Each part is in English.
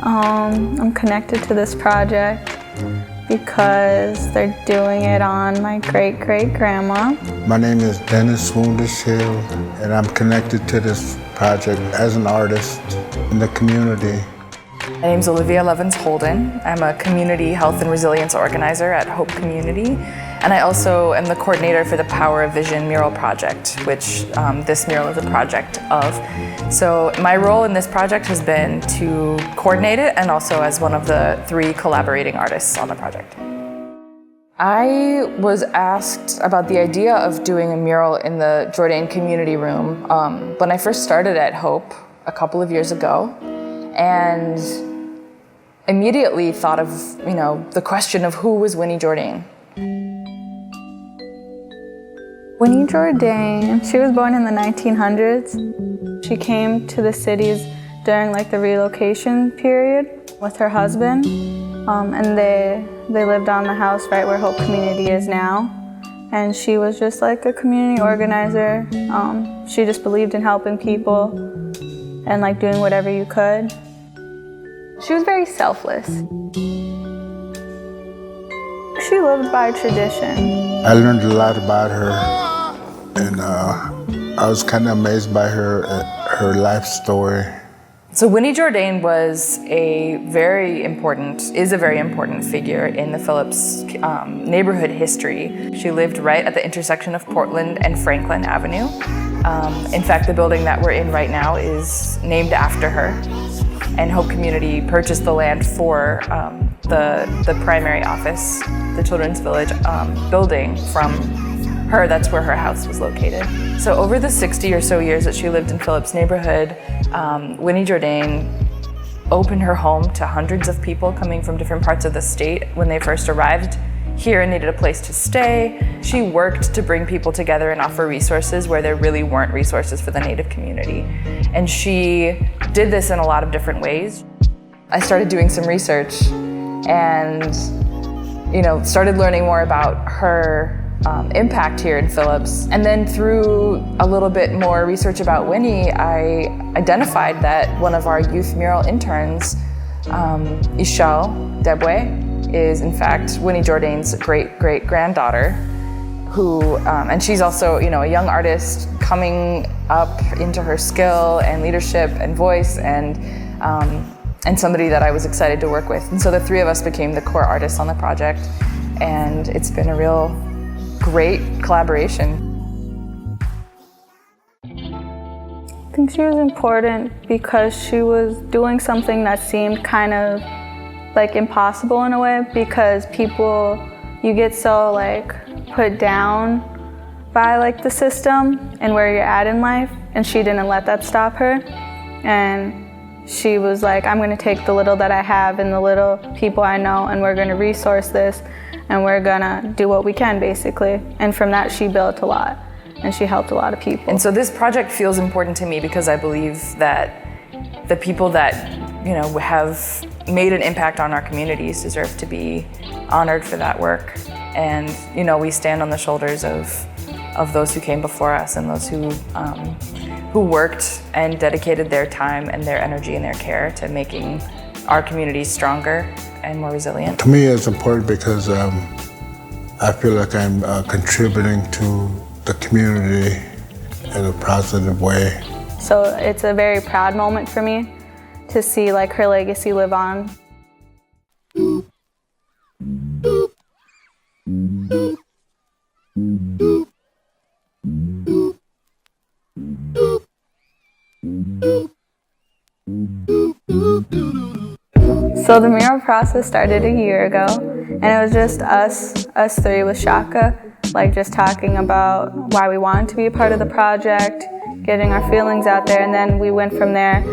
I'm connected to this project because they're doing it on my great-great-grandma. My name is Dennis Woundish Hill, and I'm connected to this project as an artist in the community. My name is Olivia Levins Holden. I'm a community health and resilience organizer at Hope Community, and I also am the coordinator for the Power of Vision Mural project, which this mural is a project of. So my role in this project has been to coordinate it and also as one of the 3 collaborating artists on the project. I was asked about the idea of doing a mural in the Jourdain community room when I first started at Hope a couple of years ago, and immediately thought of, the question of who was Winnie Jourdain. Winnie Jourdain, she was born in the 1900s. She came to the cities during the relocation period with her husband, and they lived on the house right where Hope Community is now. And she was just a community organizer. She just believed in helping people and doing whatever you could. She was very selfless. She lived by tradition. I learned a lot about her, and I was kind of amazed by her life story. So Winnie Jourdain is a very important figure in the Phillips neighborhood history. She lived right at the intersection of Portland and Franklin Avenue. In fact, the building that we're in right now is named after her. And Hope Community purchased the land for the primary office, the Children's Village building from her. That's where her house was located. So over the 60 or so years that she lived in Phillips neighborhood, Winnie Jourdain opened her home to hundreds of people coming from different parts of the state when they first arrived here and needed a place to stay. She worked to bring people together and offer resources where there really weren't resources for the Native community. And she did this in a lot of different ways. I started doing some research and started learning more about her impact here in Phillips. And then through a little bit more research about Winnie, I identified that one of our youth mural interns, Ishel Debwe, is in fact Winnie Jourdain's great-great-granddaughter, who, and she's also, a young artist coming up into her skill and leadership and voice, and somebody that I was excited to work with. And so the 3 of us became the core artists on the project, and it's been a real great collaboration. I think she was important because she was doing something that seemed kind of impossible in a way, because you get so put down by the system and where you're at in life, and she didn't let that stop her. And she was I'm going to take the little that I have and the little people I know, and we're going to resource this, and we're going to do what we can, basically. And from that, she built a lot, and she helped a lot of people. And so this project feels important to me because I believe that the people that have made an impact on our communities deserve to be honored for that work. And we stand on the shoulders of those who came before us and those who worked and dedicated their time and their energy and their care to making our communities stronger and more resilient. To me, it's important because I feel like I'm contributing to the community in a positive way. So it's a very proud moment for me to see her legacy live on. So the mural process started a year ago, and it was just us 3 with Shaka, just talking about why we wanted to be a part of the project, getting our feelings out there, and then we went from there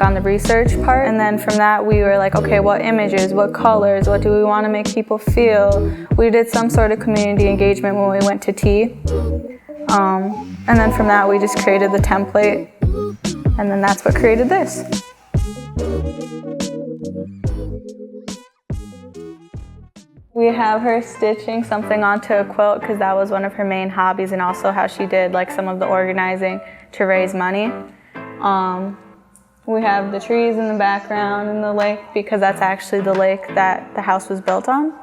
on the research part, and then from that we were okay, what images, what colors, what do we want to make people feel? We did some sort of community engagement when we went to tea, and then from that we just created the template, and then that's what created this. We have her stitching something onto a quilt because that was one of her main hobbies, and also how she did some of the organizing to raise money. We have the trees in the background and the lake because that's actually the lake that the house was built on.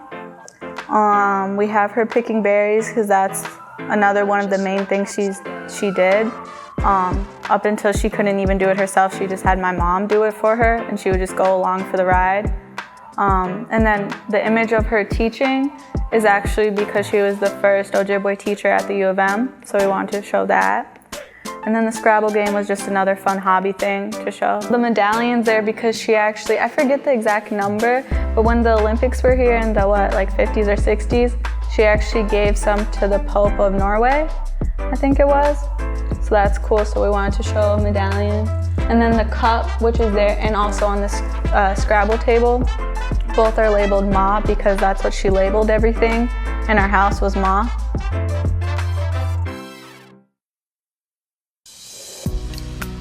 We have her picking berries because that's another one of the main things she did. Up until she couldn't even do it herself, she just had my mom do it for her and she would just go along for the ride. And then the image of her teaching is actually because she was the first Ojibwe teacher at the U of M, so we wanted to show that. And then the Scrabble game was just another fun hobby thing to show. The medallion's there because she actually, I forget the exact number, but when the Olympics were here in the 50s or 60s, she actually gave some to the Pope of Norway, I think it was. So that's cool, so we wanted to show a medallion. And then the cup, which is there, and also on this Scrabble table, both are labeled Ma because that's what she labeled everything in our house was Ma.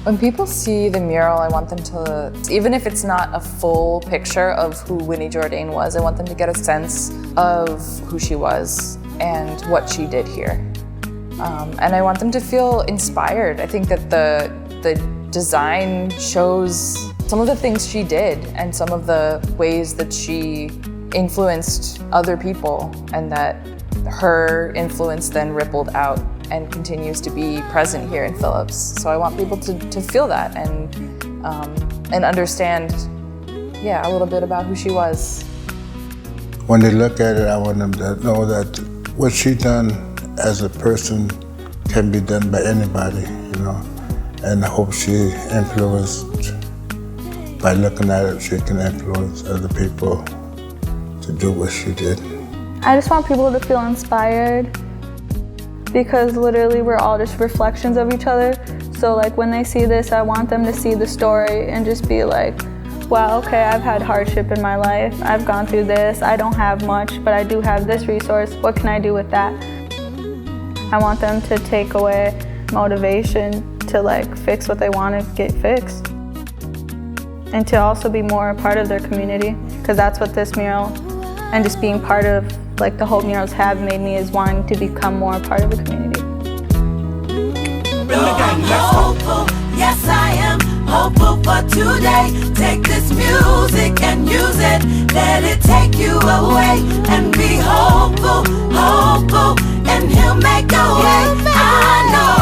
When people see the mural, I want them to, even if it's not a full picture of who Winnie Jourdain was, I want them to get a sense of who she was and what she did here. And I want them to feel inspired. I think that the design shows some of the things she did and some of the ways that she influenced other people, and that her influence then rippled out and continues to be present here in Phillips. So I want people to feel that and understand, a little bit about who she was. When they look at it, I want them to know that what she done as a person can be done by anybody, And I hope she influenced, by looking at it, she can influence other people to do what she did. I just want people to feel inspired because literally we're all just reflections of each other. So like when they see this, I want them to see the story and just be like, wow, okay, I've had hardship in my life. I've gone through this. I don't have much, but I do have this resource. What can I do with that? I want them to take away motivation to fix what they want to get fixed. And to also be more a part of their community, because that's what this mural and just being part of the Hope murals have made me, is wanting to become more a part of the community. Hopeful, yes I am hopeful for today. Take this music and use it, let it take you away, and be hopeful, and he'll make a way. I know